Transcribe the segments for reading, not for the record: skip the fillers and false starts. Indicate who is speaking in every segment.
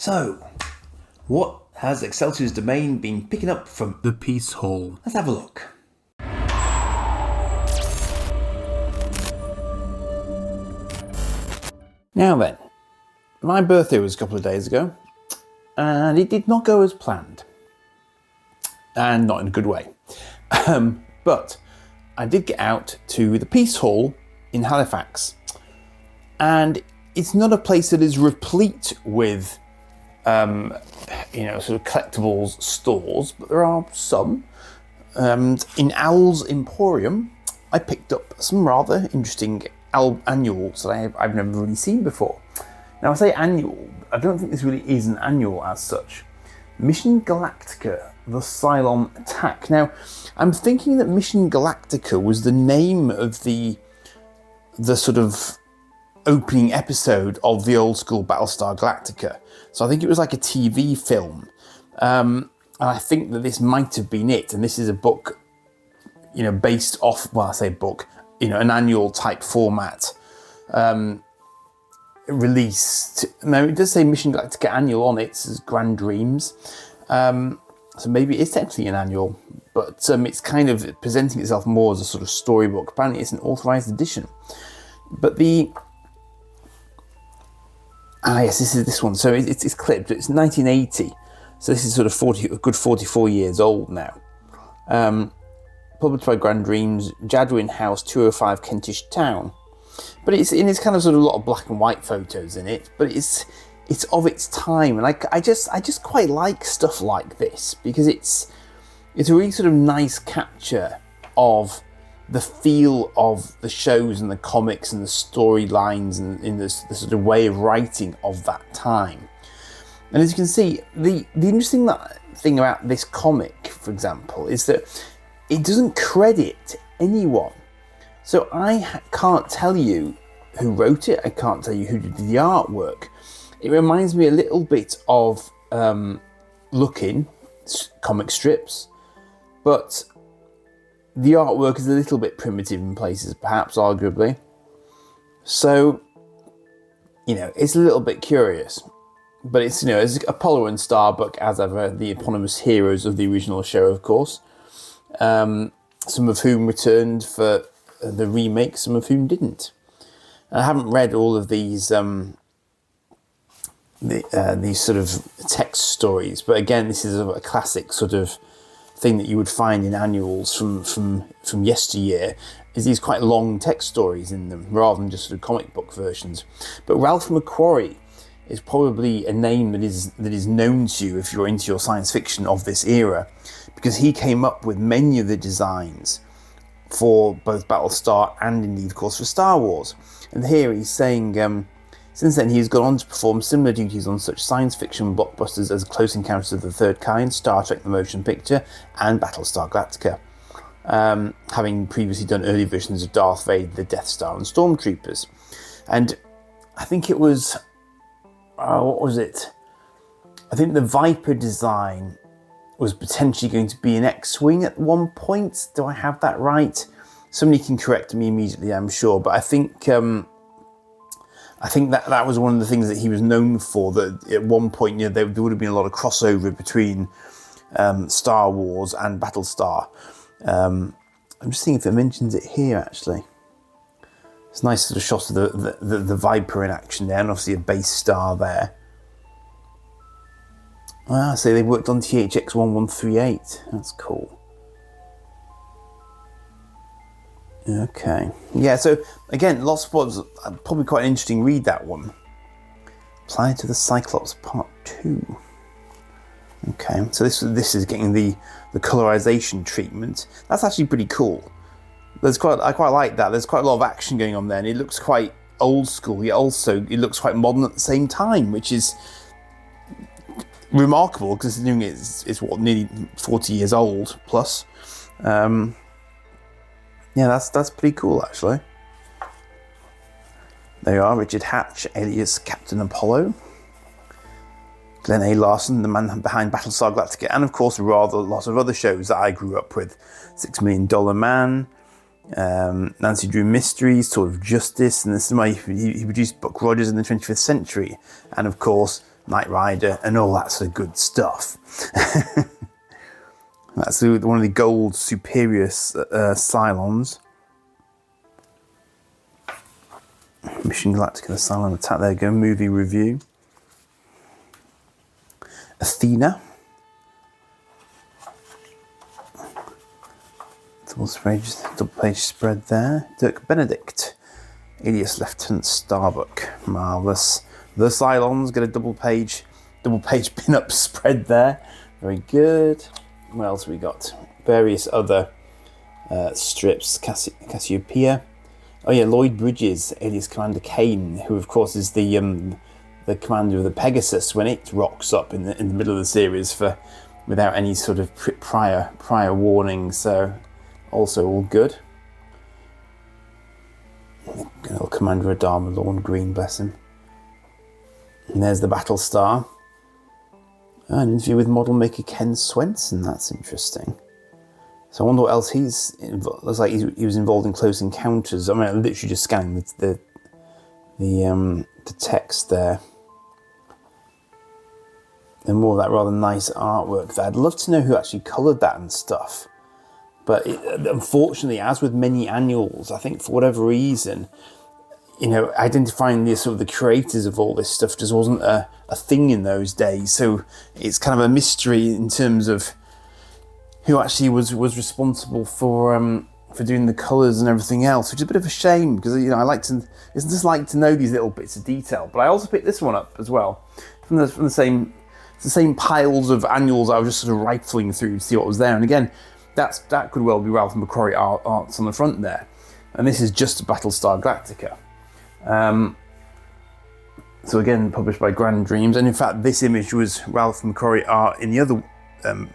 Speaker 1: So, what has Excelsior's domain been picking up from
Speaker 2: the Piece Hall?
Speaker 1: Let's have a look. Now then, my birthday was a couple of days ago, and it did not go as planned. And not in a good way. But I did get out to the Piece Hall in Halifax. And it's not a place that is replete with, sort of collectibles stores, but there are some. And in Owl's Emporium, I picked up some rather interesting annuals that I've never really seen before. Now I say annual, I don't think this really is an annual as such. Mission Galactica, the Cylon Attack. Now, I'm thinking that Mission Galactica was the name of the sort of opening episode of the old school Battlestar Galactica. So I think it was like a TV film. And I think that this might have been it. And this is a book, based off, well, I say book, an annual type format. Released. Now it does say Mission Galactica Annual on it, says Grand Dreams. So maybe it's technically an annual, but it's kind of presenting itself more as a sort of storybook. Apparently it's an authorized edition. But this is this one. So it's clipped. It's 1980. So this is sort of a good 44 years old now. Published by Grand Dreams, Jadwin House, 205 Kentish Town. But it's kind of sort of a lot of black and white photos in it, but it's of its time, and I just quite like stuff like this because it's a really sort of nice capture of the feel of the shows and the comics and the storylines and in the sort of way of writing of that time. And as you can see, the interesting thing about this comic, for example, is that it doesn't credit anyone. So I can't tell you who wrote it, I can't tell you who did the artwork. It reminds me a little bit of Look-In comic strips, but the artwork is a little bit primitive in places, perhaps, arguably. So, it's a little bit curious. But it's, it's Apollo and Starbuck, as ever, the eponymous heroes of the original show, of course. Some of whom returned for the remake, some of whom didn't. I haven't read all of these sort of text stories, but again, this is a classic sort of thing that you would find in annuals from yesteryear, is these quite long text stories in them, rather than just sort of comic book versions. But Ralph McQuarrie is probably a name that is known to you if you're into your science fiction of this era, because he came up with many of the designs for both Battlestar and indeed, of course, for Star Wars. And here he's saying, since then he's gone on to perform similar duties on such science fiction blockbusters as Close Encounters of the Third Kind, Star Trek the Motion Picture, and Battlestar Galactica, having previously done early versions of Darth Vader, the Death Star, and Stormtroopers. And I think it was, what was it? I think the Viper design was potentially going to be an X-Wing at one point. Do I have that right? Somebody can correct me immediately, I'm sure. But I think that was one of the things that he was known for. That at one point, there would have been a lot of crossover between Star Wars and Battlestar. I'm just seeing if it mentions it here. Actually, it's a nice sort of shot of the Viper in action there, and obviously a base star there. So they worked on THX 1138. That's cool. Okay. Yeah, so again, lots of spoilers. Probably quite an interesting read, that one. Planet of the Cyclops Part 2. Okay, so this is getting the colorization treatment. That's actually pretty cool. I quite like that. There's quite a lot of action going on there, and it looks quite old school, yet also it looks quite modern at the same time, which is remarkable considering it's what, nearly 40 years old plus. Yeah, that's pretty cool actually. There you are, Richard Hatch, alias Captain Apollo. Glenn A. Larson, the man behind Battlestar Galactica, and of course rather a lot of other shows that I grew up with. $6 Million Man, Nancy Drew Mysteries, Sword of Justice, and this is why he produced Buck Rogers in the 25th Century, and of course Knight Rider, and all that sort of good stuff. That's one of the gold superior Cylons. Mission Galactica, the Cylon Attack. There you go, movie review. Athena. Double page spread there. Dirk Benedict, alias Lieutenant Starbuck. Marvellous. The Cylons get a double page pin-up spread there. Very good. What else we got? Various other strips. Cassiopeia. Oh yeah, Lloyd Bridges, alias Commander Kane, who of course is the commander of the Pegasus when it rocks up in the middle of the series without any sort of prior warning. So also all good. Little Commander Adama, Lorne Green, bless him. And there's the Battlestar. An interview with model maker Ken Swenson. That's interesting. So I wonder what else he's involved. Looks like he was involved in Close Encounters. I mean, I'm literally just scanning the text there. And more of that rather nice artwork there. I'd love to know who actually coloured that and stuff. But unfortunately, as with many annuals, I think for whatever reason, identifying the creators of all this stuff just wasn't a thing in those days. So it's kind of a mystery in terms of who actually was responsible for doing the colours and everything else, which is a bit of a shame because I just like to know these little bits of detail. But I also picked this one up as well from the same piles of annuals I was just sort of rifling through to see what was there. And again, that could well be Ralph McQuarrie arts on the front there. And this is just Battlestar Galactica. So again, published by Grand Dreams, and in fact this image was Ralph McQuarrie art in the other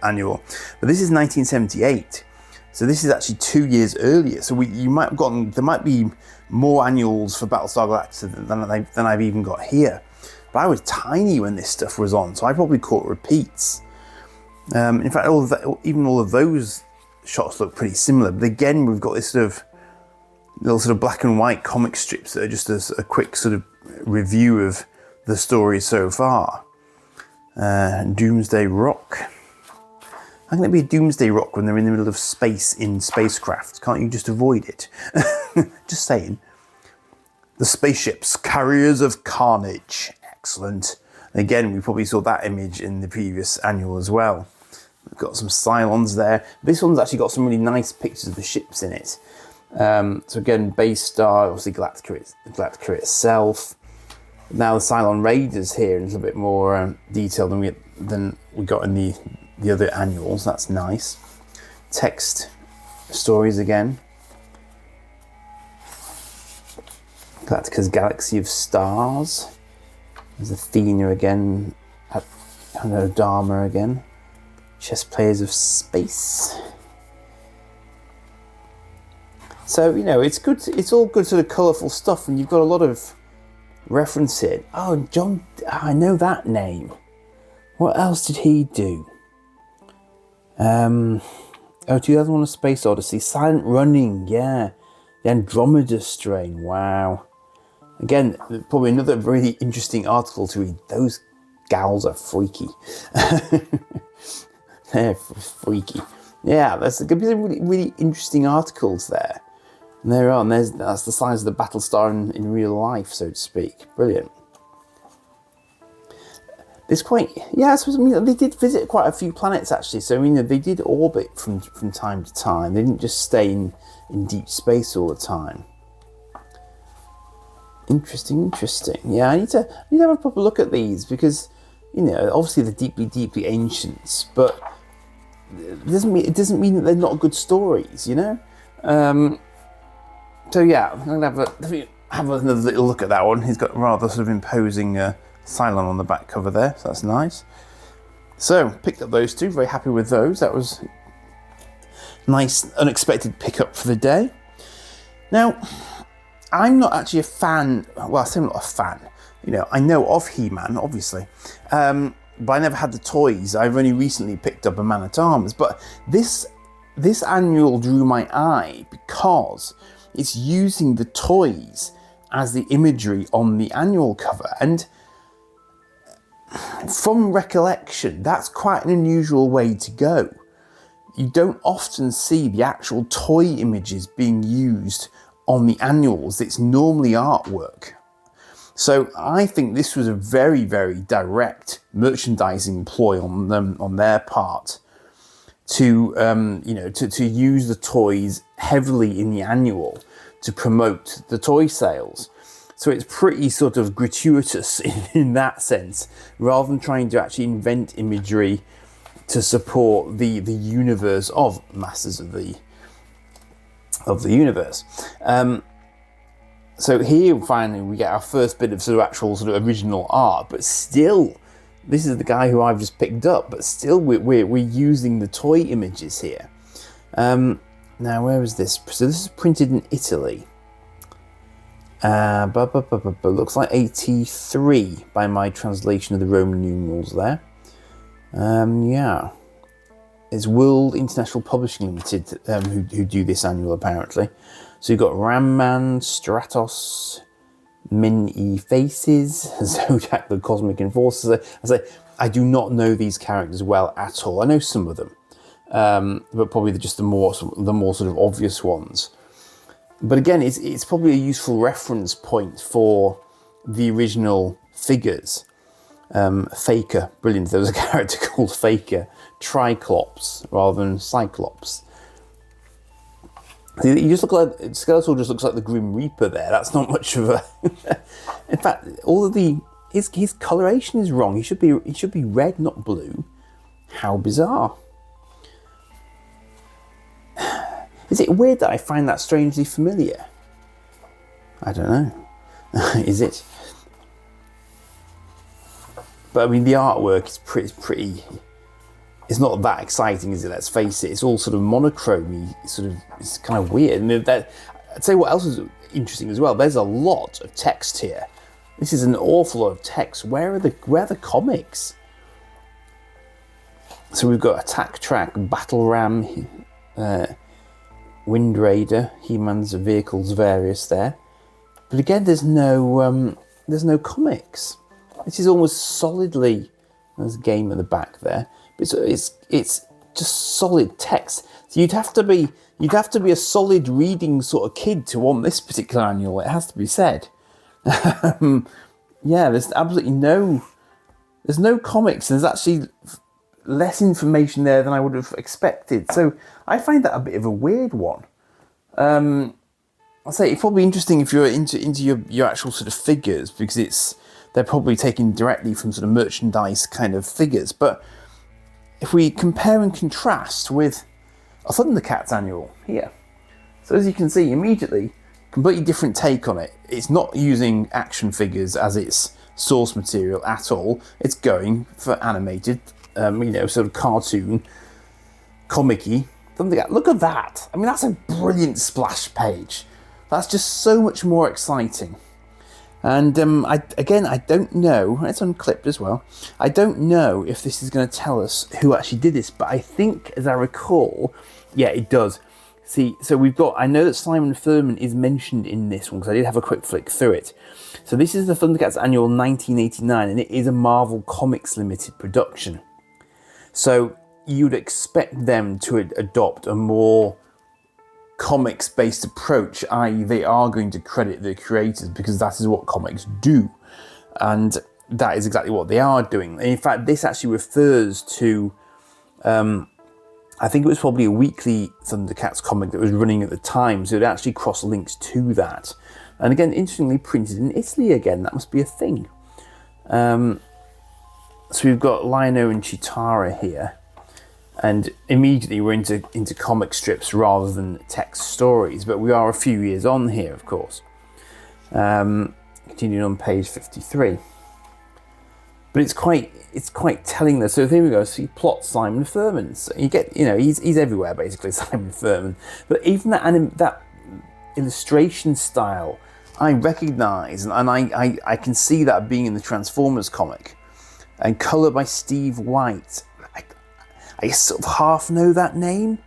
Speaker 1: annual, but this is 1978, so this is actually 2 years earlier. So there might be more annuals for Battlestar Galactica than I've even got here. But I was tiny when this stuff was on, so I probably caught repeats. In fact, even all of those shots look pretty similar. But again, we've got this little sort of black and white comic strips that are just a quick sort of review of the story so far. Doomsday Rock. How can it be a Doomsday Rock when they're in the middle of space in spacecraft? Can't you just avoid it? Just saying. The spaceships, carriers of carnage. Excellent. Again, we probably saw that image in the previous annual as well. We've got some Cylons there. This one's actually got some really nice pictures of the ships in it. So again, Base Star, obviously Galactica itself. Now the Cylon Raiders here in a little bit more detail than we got in the other annuals. That's nice. Text stories again. Galactica's Galaxy of Stars. There's Athena again. Adama again. Chess Players of Space. So, it's good. It's all good sort of colourful stuff, and you've got a lot of referencing. Oh, John, I know that name. What else did he do? 2001: A Space Odyssey, Silent Running, yeah. The Andromeda Strain, wow. Again, probably another really interesting article to read. Those gals are freaky. They're freaky. Yeah, there's going to be some really, really interesting articles there. And there are, and that's the size of the Battlestar in real life, so to speak. Brilliant. It's quite, yeah, I suppose, they did visit quite a few planets actually. So, they did orbit from time to time. They didn't just stay in deep space all the time. Interesting. Yeah, I need to have a proper look at these because, obviously they're deeply, deeply ancient, but it doesn't mean that they're not good stories, So yeah, I'm going to have another little look at that one. He's got rather sort of imposing Cylon on the back cover there, so that's nice. So, picked up those two, very happy with those. That was a nice, unexpected pickup for the day. Now, I'm not actually a fan, well, I say I'm not a fan. I know of He-Man, obviously, but I never had the toys. I've only recently picked up a Man-at-Arms, but this annual drew my eye because it's using the toys as the imagery on the annual cover. And from recollection, that's quite an unusual way to go. You don't often see the actual toy images being used on the annuals. It's normally artwork. So I think this was a very, very direct merchandising ploy on them, on their part, to to use the toys heavily in the annual to promote the toy sales. So it's pretty sort of gratuitous in that sense, rather than trying to actually invent imagery to support the universe of Masters of the Universe. So here finally we get our first bit of sort of actual sort of original art, but still, this is the guy who I've just picked up, but still we're using the toy images here. Now where is this? So this is printed in Italy. But looks like 83 by my translation of the Roman numerals there. Yeah. It's World International Publishing Limited who do this annual, apparently. So you've got Ramman, Stratos, Min-E Faces, Zodiac the Cosmic Enforcer. I do not know these characters well at all. I know some of them, but probably just the more sort of obvious ones. But again, it's probably a useful reference point for the original figures. Faker, brilliant. There was a character called Faker, Triclops rather than Cyclops. You just look like Skeletor. Just looks like the Grim Reaper there. That's not much of a. In fact, all of his coloration is wrong. He should be red, not blue. How bizarre! Is it weird that I find that strangely familiar? I don't know. Is it? But I mean, the artwork is pretty. It's not that exciting, is it? Let's face it. It's all sort of monochrome-y, it's kind of weird. And I'd say what else is interesting as well. There's a lot of text here. This is an awful lot of text. Where are the comics? So we've got Attack Track, Battle Ram, Wind Raider, He-Man's vehicles, various there. But again, there's no comics. This is almost solidly. There's a game at the back there. It's just solid text. So you'd have to be a solid reading sort of kid to want this particular annual. It has to be said. Yeah, there's absolutely no comics. There's actually less information there than I would have expected. So I find that a bit of a weird one. I'll say it's probably interesting if you're into your actual sort of figures, because they're probably taken directly from sort of merchandise kind of figures. But if we compare and contrast with a Thundercats annual here, so as you can see immediately, completely different take on it. It's not using action figures as its source material at all. It's going for animated, sort of cartoon, comic-y Thundercats. Look at that! I mean, that's a brilliant splash page. That's just so much more exciting. And I don't know, it's unclipped as well, I don't know if this is going to tell us who actually did this, but I think, as I recall, yeah, it does. See, so I know that Simon Furman is mentioned in this one, because I did have a quick flick through it. So this is the Thundercats Annual 1989, and it is a Marvel Comics Limited production. So you'd expect them to adopt a more comics-based approach, i.e. they are going to credit the creators, because that is what comics do, and that is exactly what they are doing. In fact, this actually refers to I think it was probably a weekly Thundercats comic that was running at the time, so it actually cross links to that. And again, interestingly, printed in Italy again. That must be a thing. So we've got Lino and Chitara here. And immediately we're into comic strips rather than text stories, but we are a few years on here, of course. Continuing on page 53. But it's quite telling there. So here we go. So you plot Simon Furman. So you get, he's everywhere basically, Simon Furman. But even that illustration style, I recognise, and I can see that being in the Transformers comic, and colour by Steve White. I sort of half know that name,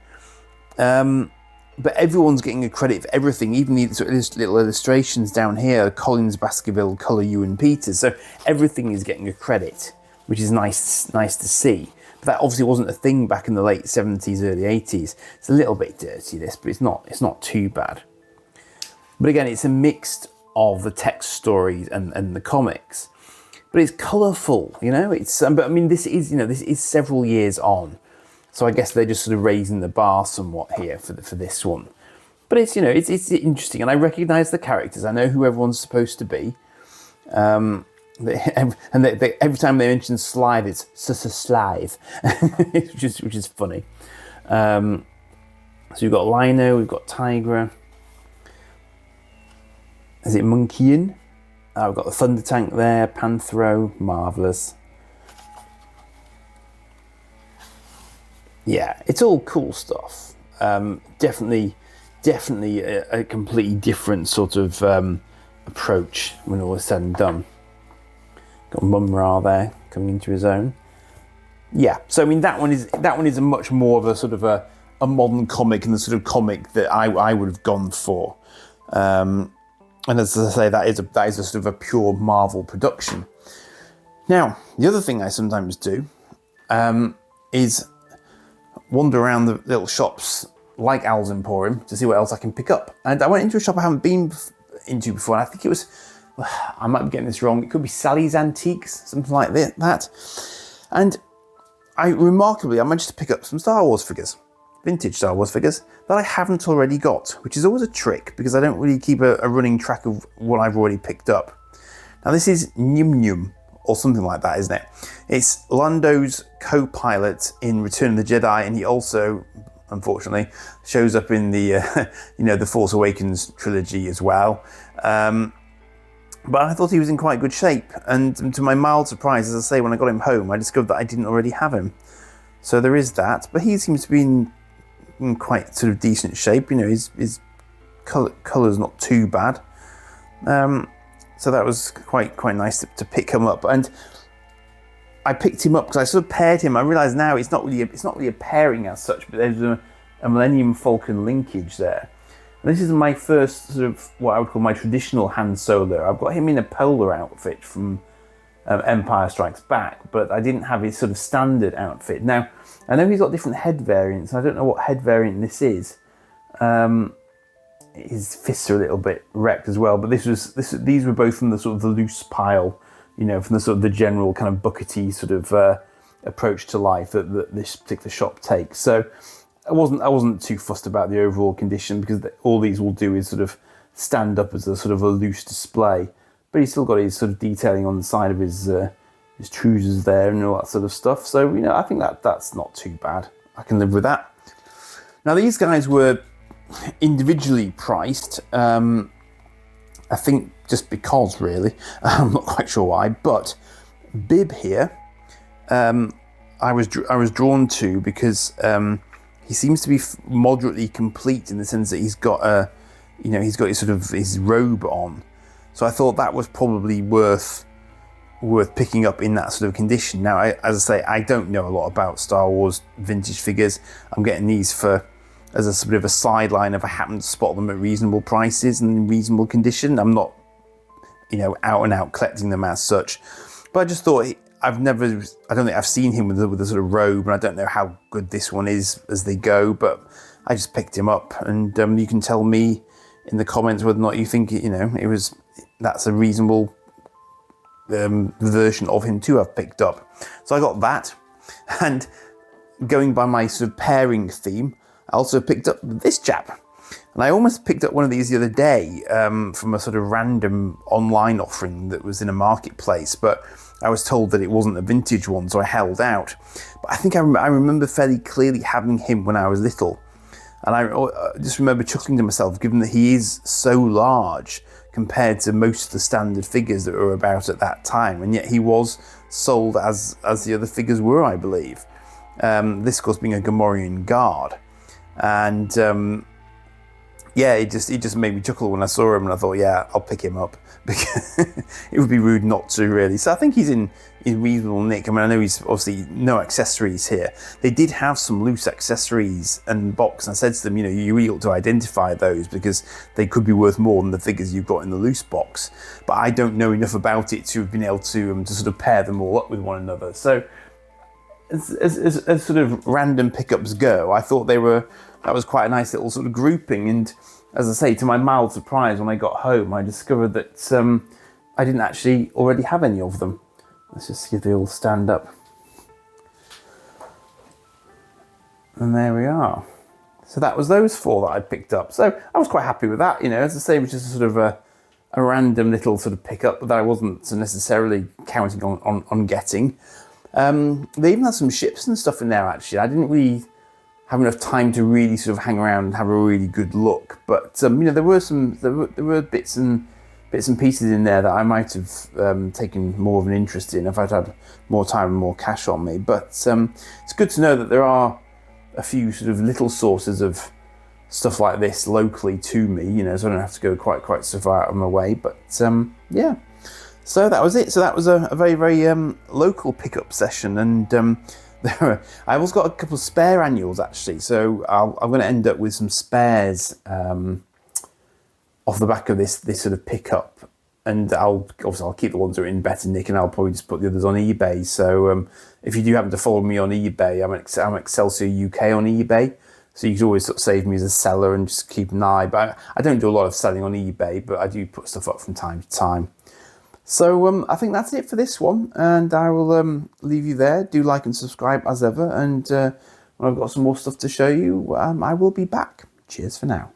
Speaker 1: but everyone's getting a credit for everything, even the sort of little illustrations down here, Collins, Baskerville, Colour, Ewan Peters, so everything is getting a credit which is nice to see. But that obviously wasn't a thing back in the late 70s, early 80s. It's a little bit dirty, this, but it's not too bad. But again, it's a mix of the text stories and the comics. But it's colourful, you know. But I mean, this is several years on, so I guess they're just sort of raising the bar somewhat here for this one. But it's it's interesting, and I recognise the characters. I know who everyone's supposed to be. Every time they mention Slive, it's Slive, which is funny. So we've got Lino, we've got Tigra. Is it Monkeyin? We've got the Thunder Tank there, Panthro, marvellous. Yeah, it's all cool stuff. Definitely a completely different sort of approach when all is said and done. Got Mum-Ra there coming into his own. Yeah, so I mean that one is a much more of a sort of a modern comic, and the sort of comic that I would have gone for. And as I say, that is a sort of a pure Marvel production. Now, the other thing I sometimes do is wander around the little shops like Al's Emporium to see what else I can pick up. And I went into a shop I haven't been into before, and I think it was, I might be getting this wrong, it could be Sally's Antiques, something like that. And I managed to pick up some Star Wars figures, vintage Star Wars figures, that I haven't already got, which is always a trick because I don't really keep a running track of what I've already picked up. Now this is Nyum Nyum, or something like that, isn't it? It's Lando's co-pilot in Return of the Jedi, and he also, unfortunately, shows up in the the Force Awakens trilogy as well. But I thought he was in quite good shape, and to my mild surprise, as I say, when I got him home, I discovered that I didn't already have him. So there is that, but he seems to be in quite sort of decent shape. His colour's not too bad. So that was quite nice to pick him up, and I picked him up because I sort of paired him. I realise now it's not really a pairing as such, but there's a Millennium Falcon linkage there. And this is my first sort of what I would call my traditional Han Solo. I've got him in a polar outfit from Empire Strikes Back, but I didn't have his sort of standard outfit. Now, I know he's got different head variants. I don't know what head variant this is. His fists are a little bit wrecked as well, but these were both from the sort of the loose pile, from the sort of the general kind of buckety sort of approach to life that this particular shop takes. So I wasn't too fussed about the overall condition, because all these will do is sort of stand up as a sort of a loose display. But he's still got his sort of detailing on the side of his trousers there and all that sort of stuff. So I think that's not too bad. I can live with that. Now these guys were individually priced. I think just because, really, I'm not quite sure why. But Bib here, I was drawn to because he seems to be moderately complete in the sense that he's got he's got his robe on. So I thought that was probably worth picking up in that sort of condition. Now, as I say, I don't know a lot about Star Wars vintage figures. I'm getting these as a sort of a sideline if I happen to spot them at reasonable prices and in reasonable condition. I'm not, out and out collecting them as such. But I just thought, I don't think I've seen him with a sort of robe, and I don't know how good this one is as they go, but I just picked him up, and you can tell me in the comments whether or not you think that's a reasonable version of him to have picked up. So I got that, and going by my sort of pairing theme, I also picked up this chap. And I almost picked up one of these the other day from a sort of random online offering that was in a marketplace, but I was told that it wasn't a vintage one, so I held out. But I think I remember fairly clearly having him when I was little. And I just remember chuckling to myself, given that he is so large compared to most of the standard figures that were about at that time, and yet he was sold as the other figures were, I believe. This, of course, being a Gamorrean guard. And yeah, he just made me chuckle when I saw him, and I thought, yeah, I'll pick him up because it would be rude not to, really. So I think he's in reasonable nick. I mean, I know he's obviously no accessories here. They did have some loose accessories and box, and I said to them, you know, you really ought to identify those because they could be worth more than the figures you've got in the loose box. But I don't know enough about it to have been able to sort of pair them all up with one another. So as sort of random pickups go, I thought that was quite a nice little sort of grouping. And as I say, to my mild surprise, when I got home, I discovered that I didn't actually already have any of them. Let's just see if they all stand up. And there we are. So that was those 4 that I picked up. So I was quite happy with that. You know, as I say, it was just sort of a random little sort of pickup that I wasn't necessarily counting on getting. They even had some ships and stuff in there, actually. I didn't really have enough time to really sort of hang around and have a really good look. But, you know, there were bits and pieces in there that I might have taken more of an interest in if I'd had more time and more cash on me. But it's good to know that there are a few sort of little sources of stuff like this locally to me, you know, so I don't have to go quite so far out of my way. But yeah. So that was it. So that was a very, very local pickup session, and I've also got a couple of spare annuals actually. So I'm going to end up with some spares off the back of this sort of pickup, and I'll keep the ones that are in better nick, and I'll probably just put the others on eBay. So if you do happen to follow me on eBay, I'm Excelsior UK on eBay. So you can always sort of save me as a seller and just keep an eye. But I don't do a lot of selling on eBay, but I do put stuff up from time to time. So I think that's it for this one, and I will leave you there. Do like and subscribe as ever, and when I've got some more stuff to show you, I will be back. Cheers for now.